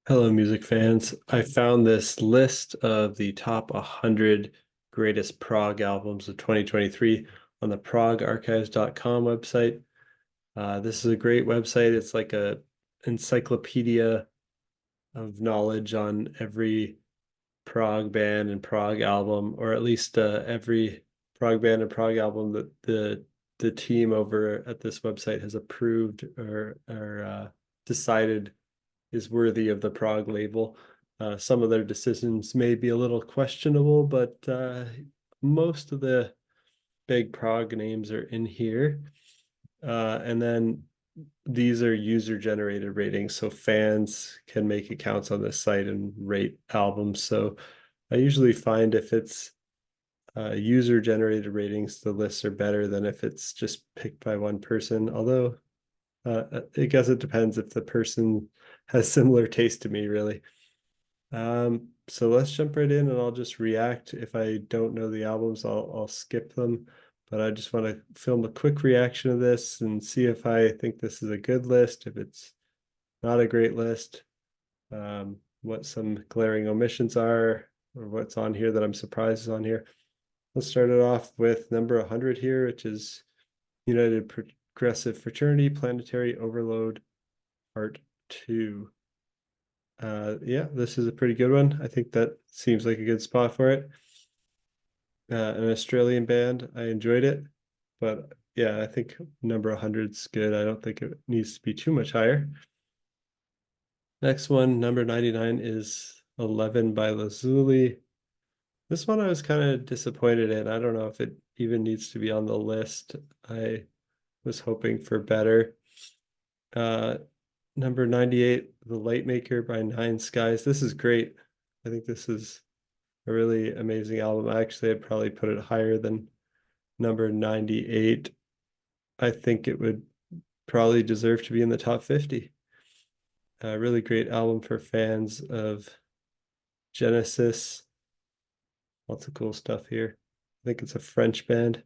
Hello, music fans. I found this list of the top 100 greatest prog albums of 2023 on the progarchives.com website. This is a great website. It's like a encyclopedia of knowledge on every prog band and prog album, or at least every prog band and prog album that the team over at this website has approved or decided is worthy of the Prog label. Some of their decisions may be a little questionable, but most of the big Prog names are in here. And then these are user generated ratings, so fans can make accounts on this site and rate albums. So I usually find if it's user generated ratings, the lists are better than if it's just picked by one person. Although I guess it depends if the person has similar taste to me, really. So let's jump right in and I'll just react. If I don't know the albums, I'll skip them. But I just want to film a quick reaction of this and see if I think this is a good list, if it's not a great list, what some glaring omissions are, or what's on here that I'm surprised is on here. Let's start it off with number 100 here, which is United Progressive Fraternity Planetary Overload Part 2. Yeah, this is a pretty good one. I think that seems like a good spot for it. An Australian band. I enjoyed it, but yeah, I think number 100 is good. I don't think it needs to be too much higher. Next one, number 99 is 11 by Lazuli. This one I was kind of disappointed in. I don't know if it even needs to be on the list. I was hoping for better. Uh, Number 98, The Lightmaker by Nine Skies. This is great. I think this is a really amazing album. Actually, I'd probably put it higher than number 98. I think it would probably deserve to be in the top 50. A really great album for fans of Genesis. Lots of cool stuff here. I think it's a French band,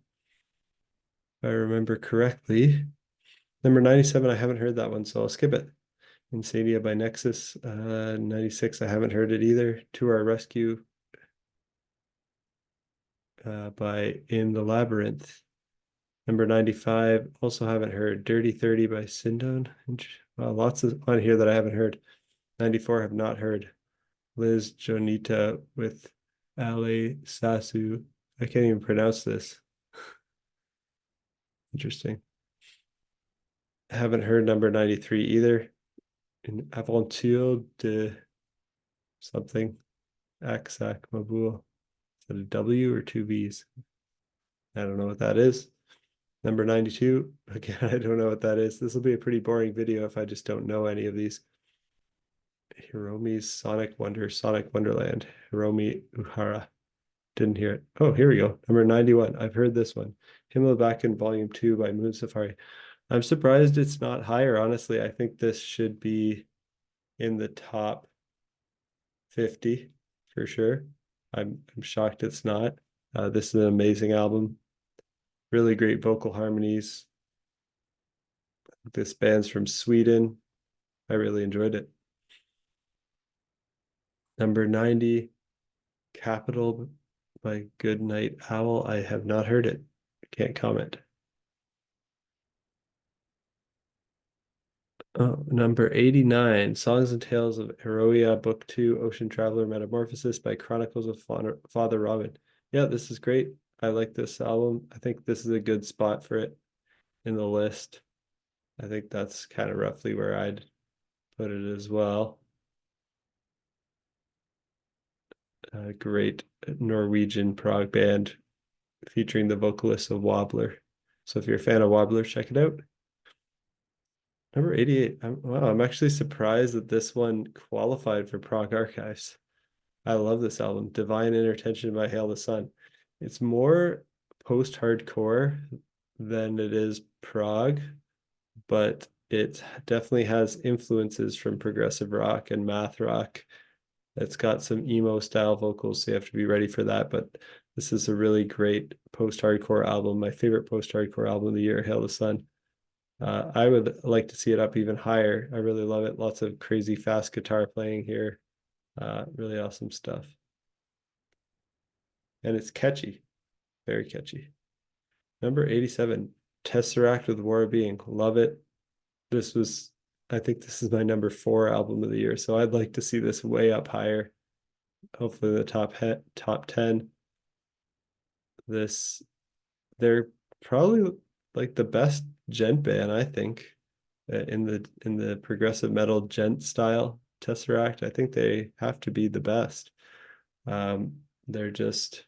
if I remember correctly. Number 97, I haven't heard that one, so I'll skip it. Insania by Nexus. 96, I haven't heard it either. To Our Rescue by In the Labyrinth. Number 95, also haven't heard. Dirty 30 by Sindone. Wow, lots of on here that I haven't heard. 94, have not heard. Liz Jonita with Ale Sasu. I can't even pronounce this. Interesting. Haven't heard number 93 either. In Aventure de something. Aksak Mabul. Is that a W or two V's? I don't know what that is. Number 92. Again, I don't know what that is. This will be a pretty boring video if I just don't know any of these. Hiromi's Sonic Wonderland. Hiromi Uhara. Didn't hear it. Oh, here we go. Number 91. I've heard this one. Himmelbacken Volume 2 by Moon Safari. I'm surprised it's not higher, honestly. I think this should be in the top 50 for sure. I'm shocked it's not. This is an amazing album. Really great vocal harmonies. This band's from Sweden. I really enjoyed it. Number 90, Capital by Goodnight Owl. I have not heard it. Can't comment. Oh, number 89, Songs and Tales of Eroia, Book 2, Ocean Traveler Metamorphosis by Chronicles of Father Robin. Yeah, this is great. I like this album. I think this is a good spot for it in the list. I think that's kind of roughly where I'd put it as well. A great Norwegian prog band featuring the vocalist of Wobbler. So if you're a fan of Wobbler, check it out. Number 88. Wow, I'm actually surprised that this one qualified for Prog Archives. I love this album, Divine Intertention by Hail the Sun. It's more post-hardcore than it is prog, but it definitely has influences from progressive rock and math rock. It's got some emo style vocals, so you have to be ready for that. But this is a really great post-hardcore album. My favorite post-hardcore album of the year, Hail the Sun. I would like to see it up even higher. I really love it. Lots of crazy fast guitar playing here. Really awesome stuff. And it's catchy, very catchy. Number 87, Tesseract with War Being. Love it. This was, I think this is my number 4 album of the year. So I'd like to see this way up higher. Hopefully the top 10. This, they're probably like the best gent band, I think, in the progressive metal gent style. Tesseract, I think they have to be the best. They're just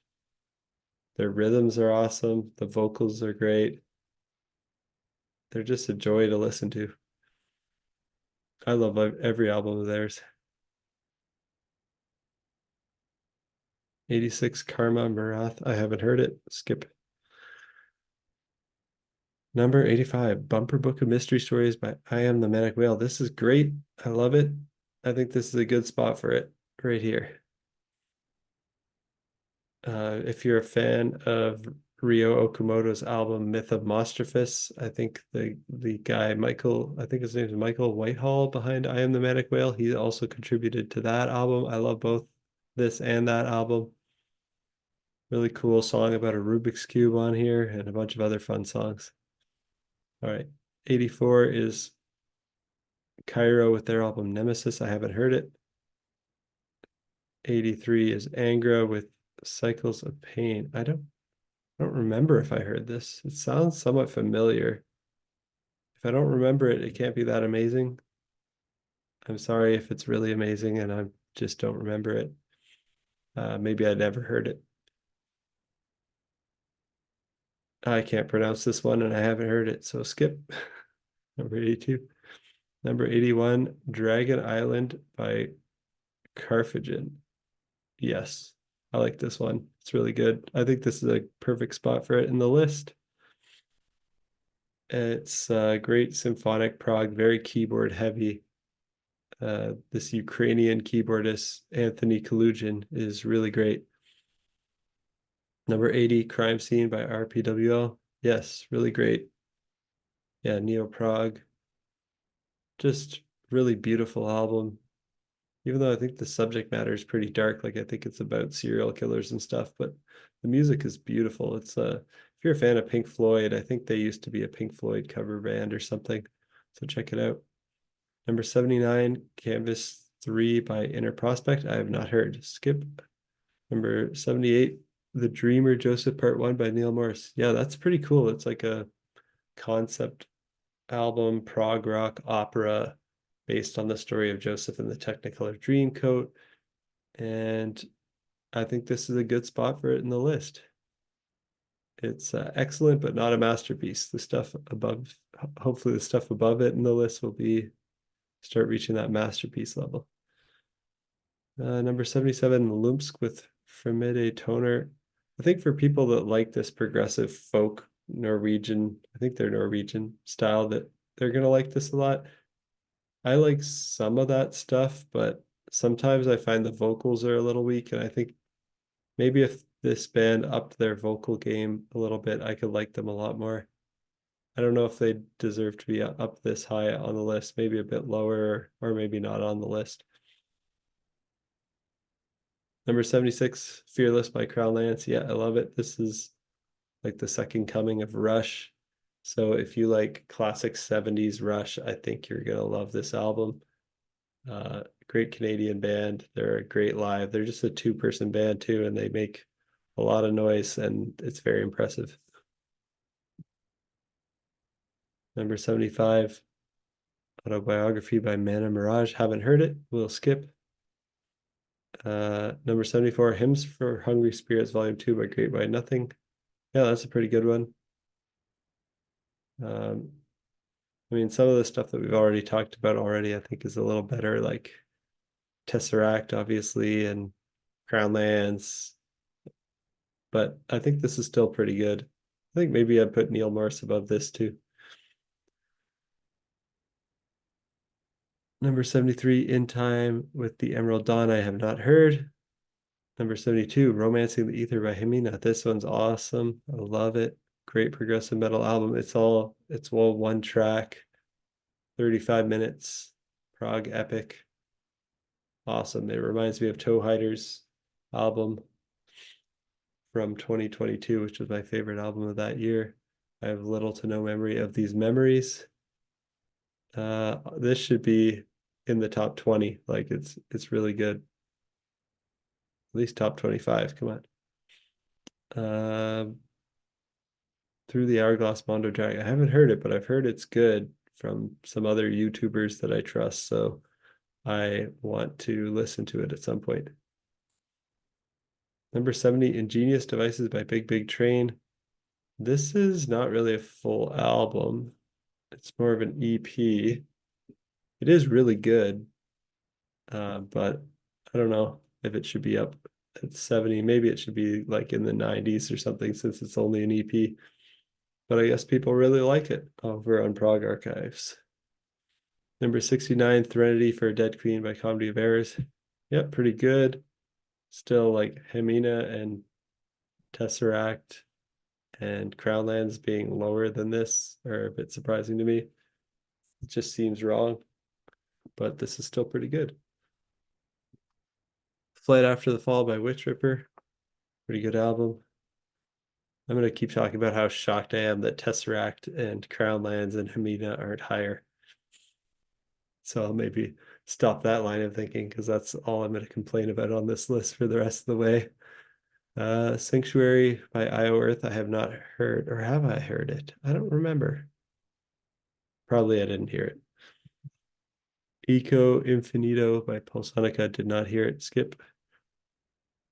their rhythms are awesome. The vocals are great. They're just a joy to listen to. I love every album of theirs. 86 Karma Marath. I haven't heard it. Skip. Number 85, Bumper Book of Mystery Stories by I Am the Manic Whale. This is great. I love it. I think this is a good spot for it right here. If you're a fan of Ryo Okamoto's album Myth of Mostraphus, I think the guy Michael, I think his name is Michael Whitehall behind I Am the Manic Whale. He also contributed to that album. I love both this and that album. Really cool song about a Rubik's Cube on here and a bunch of other fun songs. All right. 84 is Cairo with their album Nemesis. I haven't heard it. 83 is Angra with Cycles of Pain. I don't remember if I heard this. It sounds somewhat familiar. If I don't remember it, it can't be that amazing. I'm sorry if it's really amazing and I just don't remember it. Maybe I never heard it. I can't pronounce this one and I haven't heard it, so skip. Number 82. Number 81, Dragon Island by Carphagen. Yes, I like this one. It's really good. I think this is a perfect spot for it in the list. It's great symphonic prog, very keyboard heavy. This Ukrainian keyboardist, Anthony Kalugin, is really great. Number 80, Crime Scene by RPWL. Yes, really great. Yeah, Neo Prog. Just really beautiful album. Even though I think the subject matter is pretty dark, like I think it's about serial killers and stuff, but the music is beautiful. It's if you're a fan of Pink Floyd, I think they used to be a Pink Floyd cover band or something. So check it out. Number 79, Canvas 3 by Inner Prospect. I have not heard. Skip. Number 78, The Dreamer Joseph Part 1 by Neil Morris. Yeah, that's pretty cool. It's like a concept album, prog rock opera based on the story of Joseph and the Technicolor Dreamcoat. And I think this is a good spot for it in the list. It's excellent, but not a masterpiece. The stuff above, hopefully the stuff above it in the list will be start reaching that masterpiece level. Number 77, Lumpsk with Fremede Toner. I think for people that like this progressive folk Norwegian, I think they're Norwegian style, that they're gonna like this a lot. I like some of that stuff, but sometimes I find the vocals are a little weak, and I think maybe if this band upped their vocal game a little bit, I could like them a lot more. I don't know if they deserve to be up this high on the list, maybe a bit lower, or maybe not on the list. Number 76, Fearless by Crown Lance. Yeah, I love it. This is like the second coming of Rush. So if you like classic 70s Rush, I think you're gonna love this album. Great Canadian band. They're a great live. They're just a two-person band too, and they make a lot of noise and it's very impressive. Number 75, Autobiography by Mana Mirage. Haven't heard it. We'll skip. Number 74, Hymns for Hungry Spirits, Volume 2 by Great White Nothing. Yeah, that's a pretty good one. I mean, some of the stuff that we've already talked about already, I think is a little better, like Tesseract, obviously, and Crown Lands. But I think this is still pretty good. I think maybe I'd put Neil Morse above this too. Number 73, In Time with the Emerald Dawn, I have not heard. Number 72, Romancing the Ether by Himina. This one's awesome. I love it. great progressive metal album. It's all one track, 35 minutes, prog epic. Awesome. It reminds me of Toe Hider's album from 2022, which was my favorite album of that year. I have little to no memory of these memories. This should be in the top 20. Like it's really good. At least top 25. Come on. Through the Hourglass Mondo Drag. I haven't heard it, but I've heard it's good from some other YouTubers that I trust. So I want to listen to it at some point. Number 70, Ingenious Devices by Big Big Train. This is not really a full album. It's more of an EP. It is really good, but I don't know if it should be up at 70. Maybe it should be like in the 90s or something since it's only an EP. But I guess people really like it over on Prog Archives. Number 69, Threnody for a Dead Queen by Comedy of Errors. Yep, pretty good. Still like Hemina and Tesseract and Crownlands being lower than this are a bit surprising to me. It just seems wrong, but this is still pretty good. Flight After the Fall by Witch Ripper. Pretty good album. I'm going to keep talking about how shocked I am that Tesseract and Crownlands and Hemina aren't higher. So I'll maybe stop that line of thinking because that's all I'm going to complain about on this list for the rest of the way. Sanctuary by Io Earth, I have not heard, or have I heard it? I don't remember. Probably I didn't hear it. Eco Infinito by Pulsonica, did not hear it. Skip.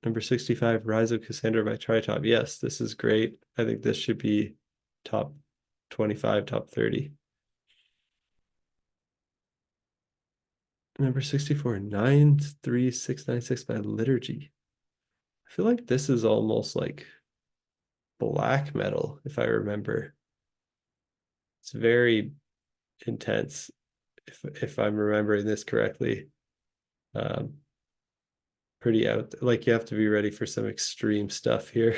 Number 65, Rise of Cassandra by Tritop. Yes, this is great. I think this should be top 25, top 30. Number 64, 93696 by Liturgy. I feel like this is almost like black metal, if I remember. It's very intense, if I'm remembering this correctly. Pretty out, like you have to be ready for some extreme stuff here.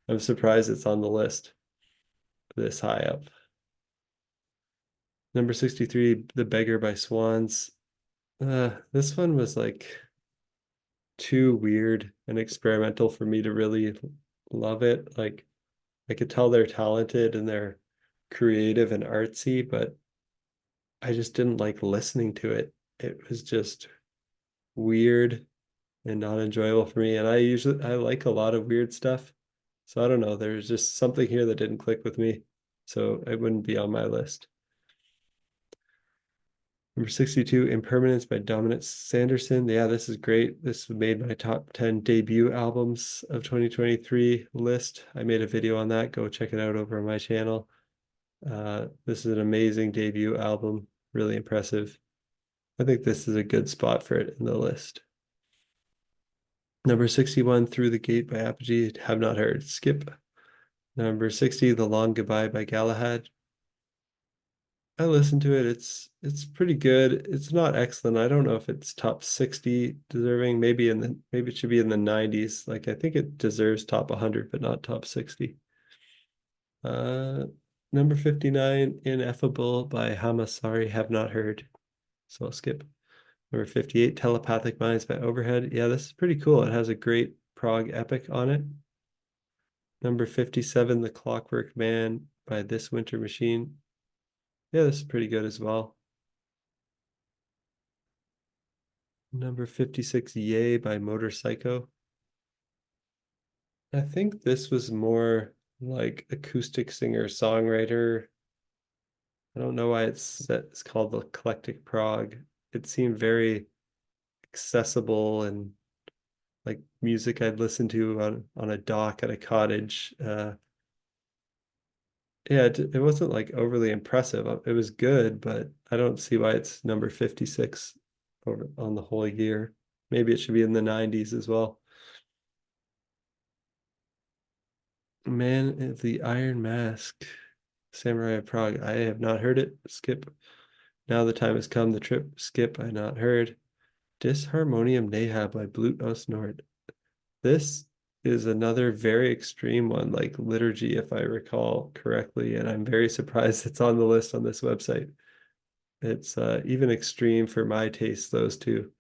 I'm surprised it's on the list this high up. Number 63, The Beggar by Swans. This one was like too weird and experimental for me to really love it. Like I could tell they're talented and they're creative and artsy, but I just didn't like listening to it. It was just weird and not enjoyable for me. And I like a lot of weird stuff. So I don't know, there's just something here that didn't click with me. So it wouldn't be on my list. Number 62, Impermanence by Dominic Sanderson. Yeah, this is great. This made my top 10 debut albums of 2023 list. I made a video on that. Go check it out over on my channel. This is an amazing debut album. Really impressive. I think this is a good spot for it in the list. Number 61, Through the Gate by Apogee. Have not heard. Skip. Number 60, The Long Goodbye by Galahad. I listened to it. It's pretty good. It's not excellent. I don't know if it's top 60 deserving. Maybe it should be in the 90s. Like I think it deserves top 100, but not top 60. Number 59, Ineffable by Hamasari. Have not heard. So I'll skip. Number 58, Telepathic Minds by Overhead. Yeah, this is pretty cool. It has a great prog epic on it. Number 57, The Clockwork Man by This Winter Machine. Yeah, this is pretty good as well. Number 56, Yay by Motorpsycho. I think this was more like acoustic singer-songwriter. I don't know why it's called Eclectic Prog. It seemed very accessible and like music I'd listen to on a dock at a cottage. Yeah, it wasn't like overly impressive. It was good, but I don't see why it's number 56 over on the whole year. Maybe it should be in the 90s as well. Man of the Iron Mask, Samurai of Prague. I have not heard it. Skip. Now the time has come. The trip. Skip. I not heard. Disharmonium Neha by Blut aus Nord. This is another very extreme one, like Liturgy, if I recall correctly, and I'm very surprised it's on the list on this website. It's even extreme for my taste, those two,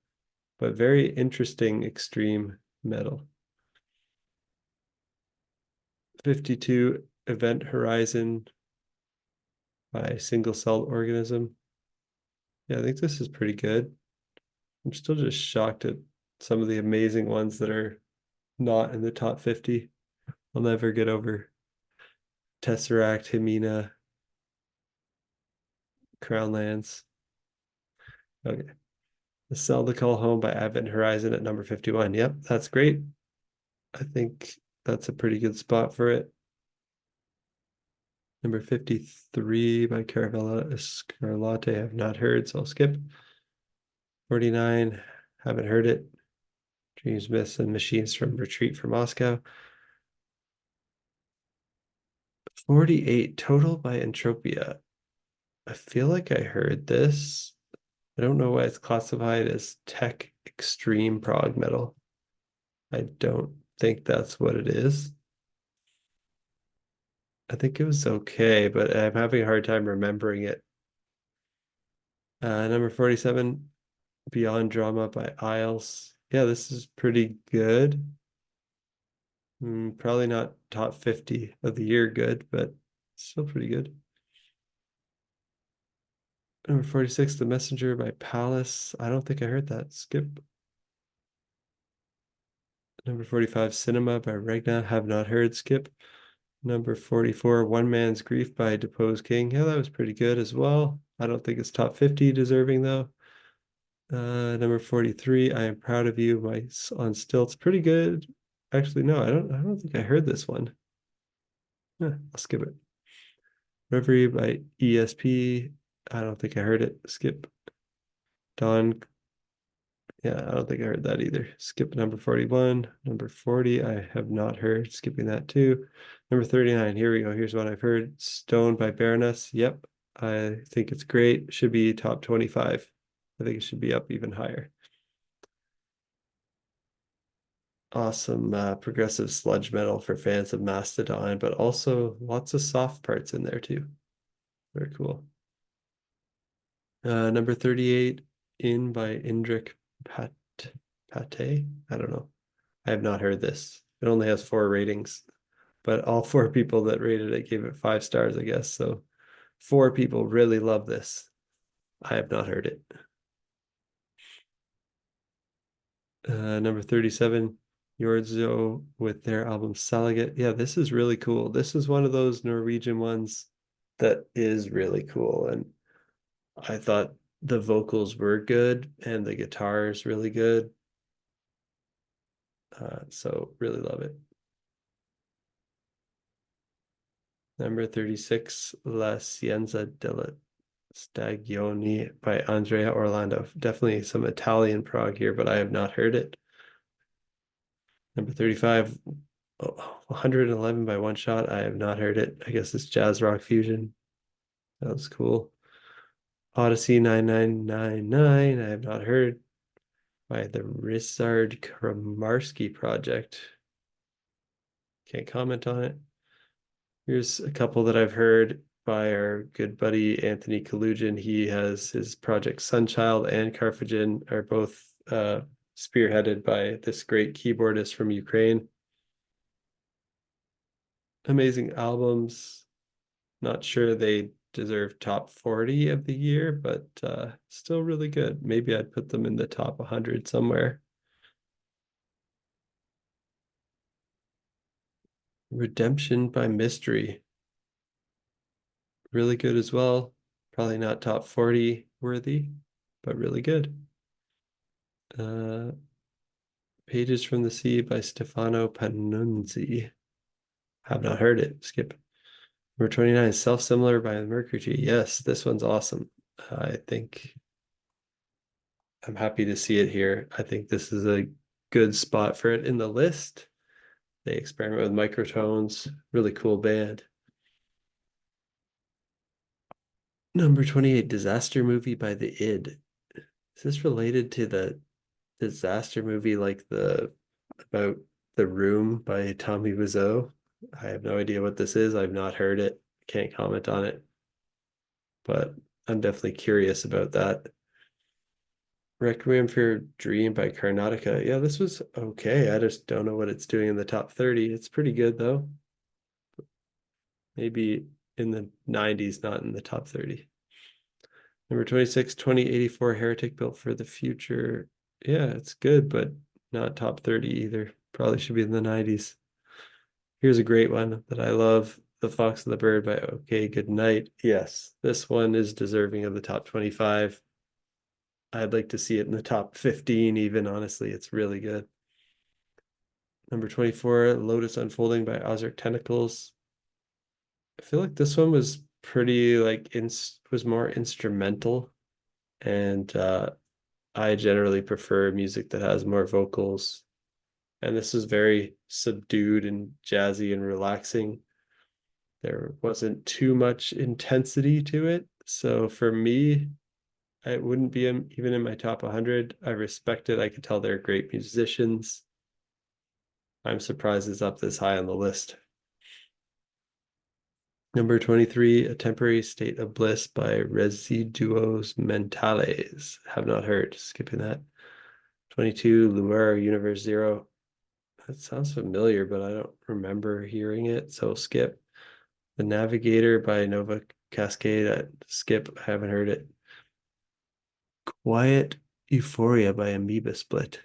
but very interesting extreme metal. 52 Event Horizon by Single Celled Organism. Yeah, I think this is pretty good. I'm still just shocked at some of the amazing ones that are not in the top 50. I'll never get over Tesseract, Himina, Crownlands. Okay. The Cell to Call Home by Advent Horizon at number 51. Yep, that's great. I think that's a pretty good spot for it. Number 53 by Caravella Escarlate. I have not heard, so I'll skip. 49, haven't heard it. Dreams, Myths, and Machines from Retreat from Moscow. 48, Total by Entropia. I feel like I heard this. I don't know why it's classified as tech extreme prog metal. I don't think that's what it is. I think it was okay, but I'm having a hard time remembering it. Number 47, Beyond Drama by Isles. Yeah, this is pretty good. Probably not top 50 of the year good, but still pretty good. Number 46, The Messenger by Palace. I don't think I heard that. Skip. Number 45, Cinema by Regna. Have not heard. Skip. Number 44, One Man's Grief by Deposed King. Yeah, that was pretty good as well. I don't think it's top 50 deserving though. Number 43, I Am Proud of You by On Stilts. Pretty good. Actually, no, I don't think I heard this one. I'll skip it. Reverie by ESP. I don't think I heard it. Skip. Dawn. Yeah, I don't think I heard that either. Skip number 41. Number 40, I have not heard. Skipping that too. Number 39, here we go. Here's what I've heard. Stone by Baroness. Yep, I think it's great. Should be top 25. I think it should be up even higher. Awesome progressive sludge metal for fans of Mastodon, but also lots of soft parts in there too. Very cool. Number 38, In by Indrik Pat Pate. I don't know. I have not heard this. It only has 4 ratings, but all 4 people that rated it gave it 5 stars, I guess. So 4 people really love this. I have not heard it. Number 37, Yordzo with their album Salaget. Yeah, this is really cool. This is one of those Norwegian ones that is really cool. And I thought the vocals were good and the guitar is really good. So really love it. Number 36, La Scienza della Stagioni by Andrea Orlando. Definitely some Italian prog here, but I have not heard it. Number 35, 111 by One Shot. I have not heard it. I guess it's jazz rock fusion. That was cool. Odyssey 9999. I have not heard. By the Ryszard Kramarski project. Can't comment on it. Here's a couple that I've heard by our good buddy Anthony Kalugin. He has his project Sunchild and Carthagin are both spearheaded by this great keyboardist from Ukraine. Amazing albums. Not sure they deserve top 40 of the year, but still really good. Maybe I'd put them in the top 100 somewhere. Redemption by Mystery. Really good as well. Probably not top 40 worthy, but really good. Pages from the Sea by Stefano Panunzi. Have not heard it. Skip. Number 29, Self-Similar by Mercury. Yes, this one's awesome. I think I'm happy to see it here. I think this is a good spot for it in the list. They experiment with microtones. Really cool band. Number 28, Disaster Movie by The Id. Is this related to the disaster movie like the about The Room by Tommy Wiseau. I have no idea what this is. I've not heard it. Can't comment on it, but I'm definitely curious about that. Requiem for Your Dream by Karnataka. Yeah, this was okay. I just don't know what it's doing in the top 30. It's pretty good though. Maybe in the 90s, not in the top 30. Number 26, 2084 Heretic Built for the Future. Yeah, it's good, but not top 30 either. Probably should be in the 90s. Here's a great one that I love. The Fox and the Bird by OK Good Night. Yes, this one is deserving of the top 25. I'd like to see it in the top 15 even, honestly. It's really good. Number 24, Lotus Unfolding by Ozark Tentacles. I feel like this one was pretty like was more instrumental, and I generally prefer music that has more vocals. And this is very subdued and jazzy and relaxing. There wasn't too much intensity to it. So for me, it wouldn't be even in my top 100. I respect it. I could tell they're great musicians. I'm surprised it's up this high on the list. Number 23, A Temporary State of Bliss by Residuos Mentales. Have not heard. Skipping that. 22, Luar Universe Zero. That sounds familiar, but I don't remember hearing it, so skip. The Navigator by Nova Cascade. Skip. I haven't heard it. Quiet Euphoria by Amoeba Split.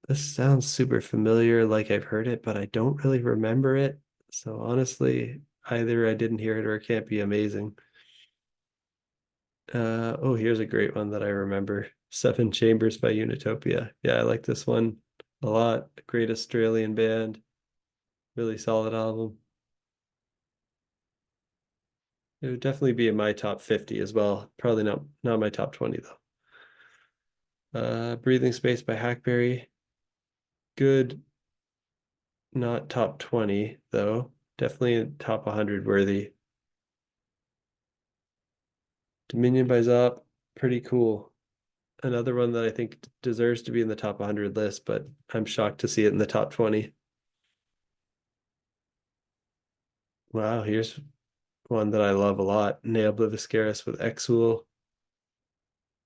This sounds super familiar, like I've heard it, but I don't really remember it. So honestly, either I didn't hear it or it can't be amazing. Oh, here's a great one that I remember. Seven Chambers by Unitopia. Yeah, I like this one a lot. Great Australian band. Really solid album. It would definitely be in my top 50 as well. Probably not my top 20 though. Breathing Space by Hackberry. Good, not top 20 though. Definitely top 100 worthy. Dominion by Zop, pretty cool. Another one that I think deserves to be in the top 100 list, but I'm shocked to see it in the top 20. Wow, here's one that I love a lot. Neo Obliviscaris with Exul.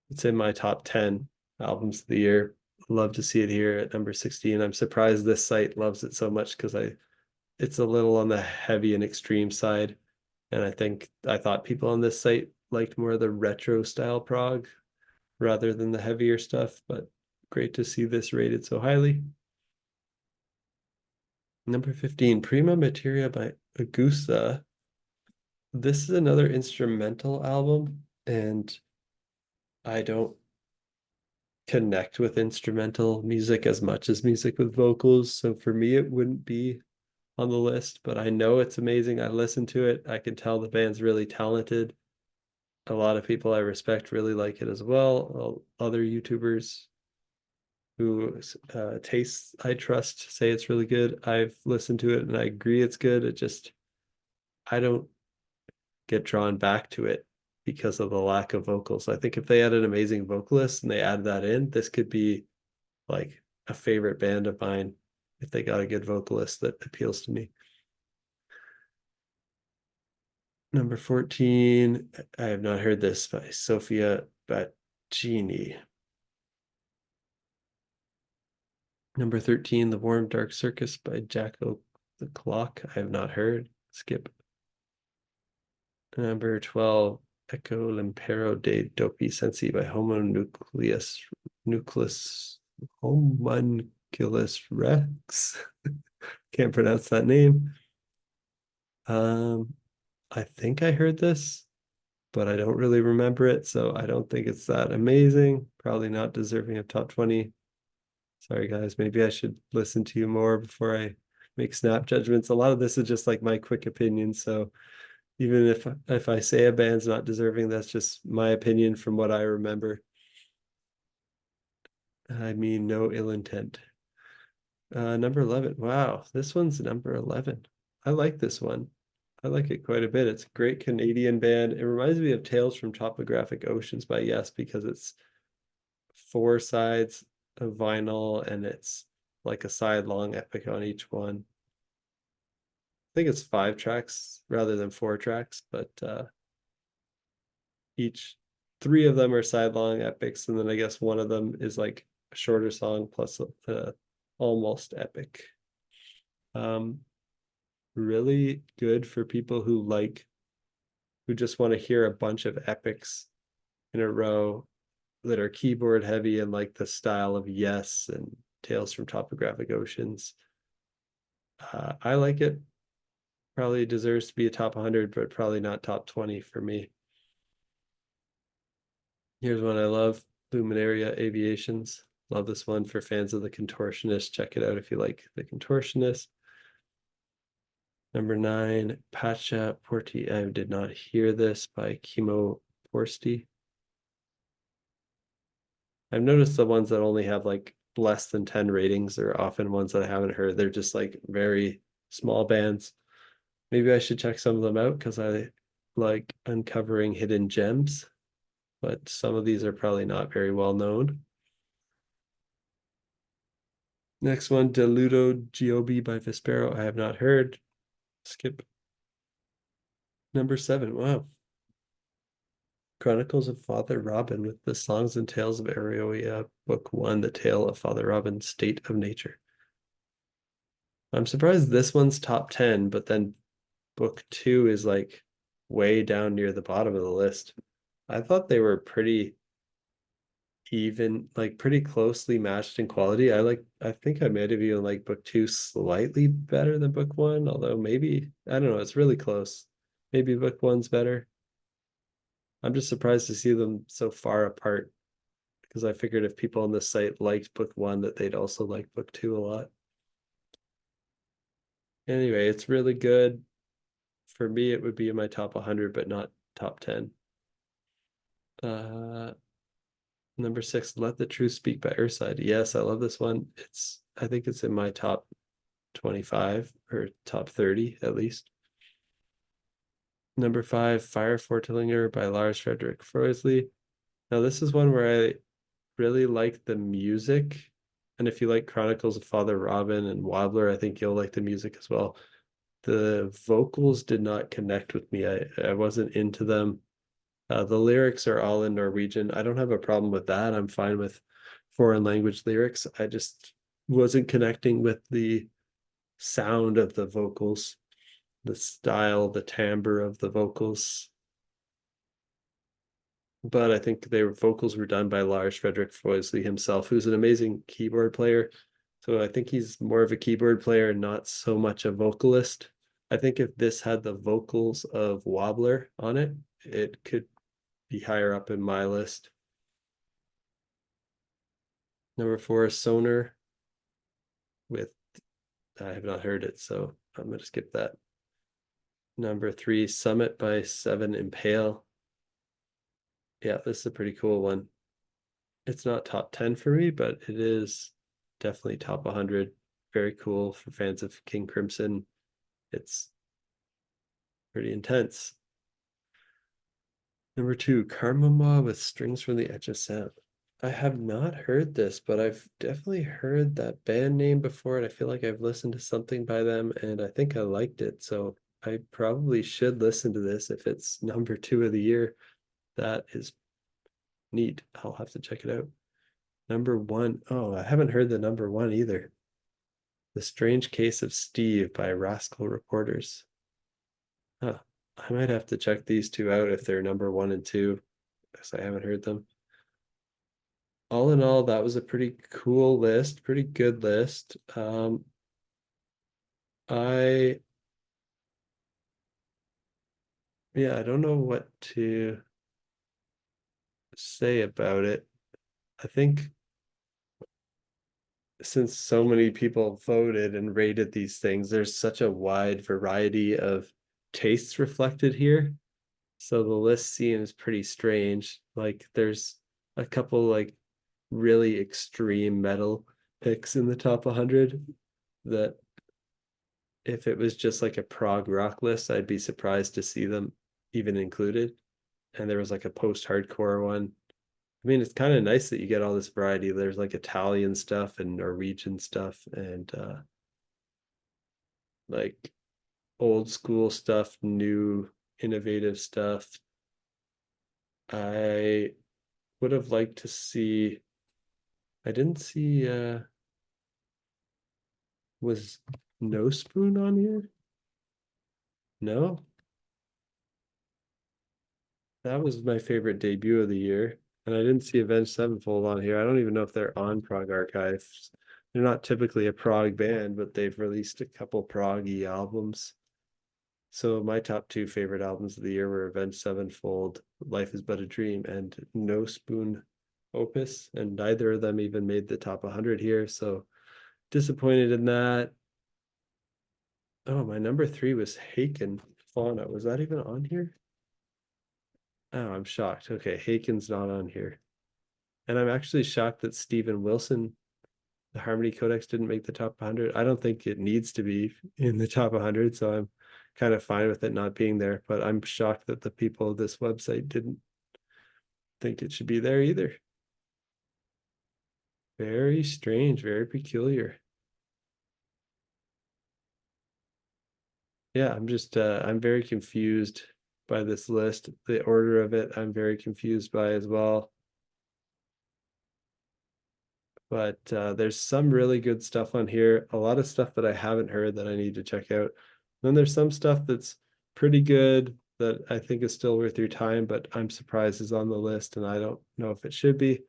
It's in my top 10 albums of the year. Love to see it here at number 16. I'm surprised this site loves it so much because it's a little on the heavy and extreme side. And I thought people on this site liked more of the retro style prog rather than the heavier stuff, but great to see this rated so highly. Number 15, Prima Materia by Augusta. This is another instrumental album, and I don't connect with instrumental music as much as music with vocals. So for me, it wouldn't be on the list, but I know it's amazing. I listen to it. I can tell the band's really talented. A lot of people I respect really like it as well. Other YouTubers who tastes I trust say it's really good. I've listened to it and I agree it's good. I don't get drawn back to it because of the lack of vocals. I think if they had an amazing vocalist and they add that in, this could be like a favorite band of mine if they got a good vocalist that appeals to me. Number 14, I have not heard this by Sofia Baccini. Number 13, The Warm Dark Circus by Jacko the Clock. I have not heard. Skip. Number 12, Echo L'impero dei Doppi Sensi by Nucleus Homunculus Rex. Can't pronounce that name. I think I heard this, but I don't really remember it, so I don't think it's that amazing. Probably not deserving of top 20. Sorry, guys. Maybe I should listen to you more before I make snap judgments. A lot of this is just like my quick opinion. So even if I say a band's not deserving, that's just my opinion from what I remember. I mean, no ill intent. Number 11. Wow, this one's number 11. I like this one. I like it quite a bit. It's a great Canadian band. It reminds me of Tales from Topographic Oceans by Yes, because it's four sides of vinyl and it's like a side-long epic on each one. I think it's 5 tracks rather than 4 tracks, but each 3 of them are side-long epics, and then I guess one of them is like a shorter song plus almost epic. Um, really good for people who just want to hear a bunch of epics in a row that are keyboard heavy and like the style of Yes and Tales from Topographic Oceans. I like it. Probably deserves to be a top 100, but probably not top 20 for me. Here's one I love, Luminaria Aviations. Love this one for fans of the Contortionist. Check it out if you like the Contortionist. Number 9, Pacha Porti. I did not hear this by Kimo Porsti. I've noticed the ones that only have like less than 10 ratings are often ones that I haven't heard. They're just like very small bands. Maybe I should check some of them out because I like uncovering hidden gems, but some of these are probably not very well known. Next one, Deludo Giobi by Vespero. I have not heard. Skip. Number 7. Wow. Chronicles of Father Robin with the Songs and Tales of Arioia, Book 1, The Tale of Father Robin, State of Nature. I'm surprised this one's top 10, but then Book 2 is like way down near the bottom of the list. I thought they were pretty even, like pretty closely matched in quality. I think I might have even like Book 2 slightly better than Book 1, although maybe, I don't know, it's really close. Maybe Book 1's better. I'm just surprised to see them so far apart because I figured if people on this site liked Book 1 that they'd also like Book 2 a lot. Anyway, it's really good. For me, it would be in my top 100, but not top 10. Number 6, Let the Truth Speak by Earthside. Yes, I love this one. I think it's in my top 25 or top 30 at least. Number 5, Fire Fortelinger by Lars Frederick Froisley. Now, this is one where I really like the music. And if you like Chronicles of Father Robin and Wobbler, I think you'll like the music as well. The vocals did not connect with me. I wasn't into them. The lyrics are all in Norwegian. I don't have a problem with that. I'm fine with foreign language lyrics. I just wasn't connecting with the sound of the vocals, the style, the timbre of the vocals. But I think their vocals were done by Lars Frederick Froisley himself, who's an amazing keyboard player. So I think he's more of a keyboard player and not so much a vocalist. I think if this had the vocals of Wobbler on it, it could be higher up in my list. Number 4, Sonar with, I have not heard it, so I'm going to skip that. Number 3, Summit by Seven Impale. Yeah, this is a pretty cool one. It's not top 10 for me, but it is definitely top 100. Very cool for fans of King Crimson. It's pretty intense. Number 2, Karmama with Strings from the Edge of Sound. I have not heard this, but I've definitely heard that band name before, and I feel like I've listened to something by them, and I think I liked it. So I probably should listen to this if it's number 2 of the year. That is neat. I'll have to check it out. Number 1. Oh, I haven't heard the number 1 either. The Strange Case of Steve by Rascal Reporters. Huh. I might have to check these two out if they're number 1 and 2, because I haven't heard them. All in all, that was a pretty cool list, pretty good list. I Yeah, I don't know what to say about it. I think since so many people voted and rated these things, there's such a wide variety of tastes reflected here. So the list seems pretty strange. Like there's a couple like really extreme metal picks in the top 100 that if it was just like a prog rock list, I'd be surprised to see them even included. And there was like a post-hardcore one. I mean, it's kind of nice that you get all this variety. There's like Italian stuff and Norwegian stuff and like old school stuff, new innovative stuff. I would have liked to see, I didn't see was No Spoon on here? No, that was my favorite debut of the year. And I didn't see Avenged Sevenfold on here. I don't even know if they're on Prog Archives. They're not typically a prog band, but they've released a couple proggy albums. So my top two favorite albums of the year were Avenged Sevenfold, Life is But a Dream, and No Spoon Opus, and neither of them even made the top 100 here. So disappointed in that. Oh, my number three was Haken Fauna. Was that even on here? Oh, I'm shocked. Okay, Haken's not on here. And I'm actually shocked that Steven Wilson, the Harmony Codex, didn't make the top 100. I don't think it needs to be in the top 100, so I'm kind of fine with it not being there. But I'm shocked that the people of this website didn't think it should be there either. Very strange, very peculiar. Yeah, I'm very confused by this list. The order of it, I'm very confused by as well. But there's some really good stuff on here. A lot of stuff that I haven't heard that I need to check out. Then there's some stuff that's pretty good that I think is still worth your time, but I'm surprised is on the list and I don't know if it should be.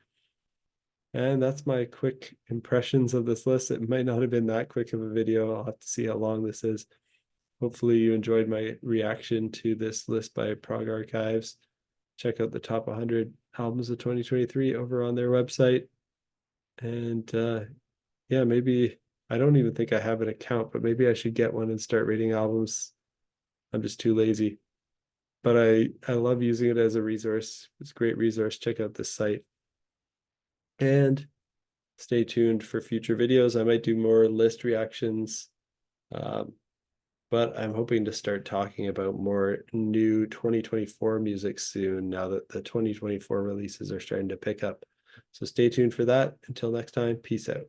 And that's my quick impressions of this list. It might not have been that quick of a video. I'll have to see how long this is. Hopefully you enjoyed my reaction to this list by Prog Archives. Check out the top 100 albums of 2023 over on their website. And yeah, maybe I don't even think I have an account, but maybe I should get one and start rating albums. I'm just too lazy. But I love using it as a resource. It's a great resource. Check out this site. And stay tuned for future videos. I might do more list reactions. Um, but I'm hoping to start talking about more new 2024 music soon now that the 2024 releases are starting to pick up. So stay tuned for that. Until next time, peace out.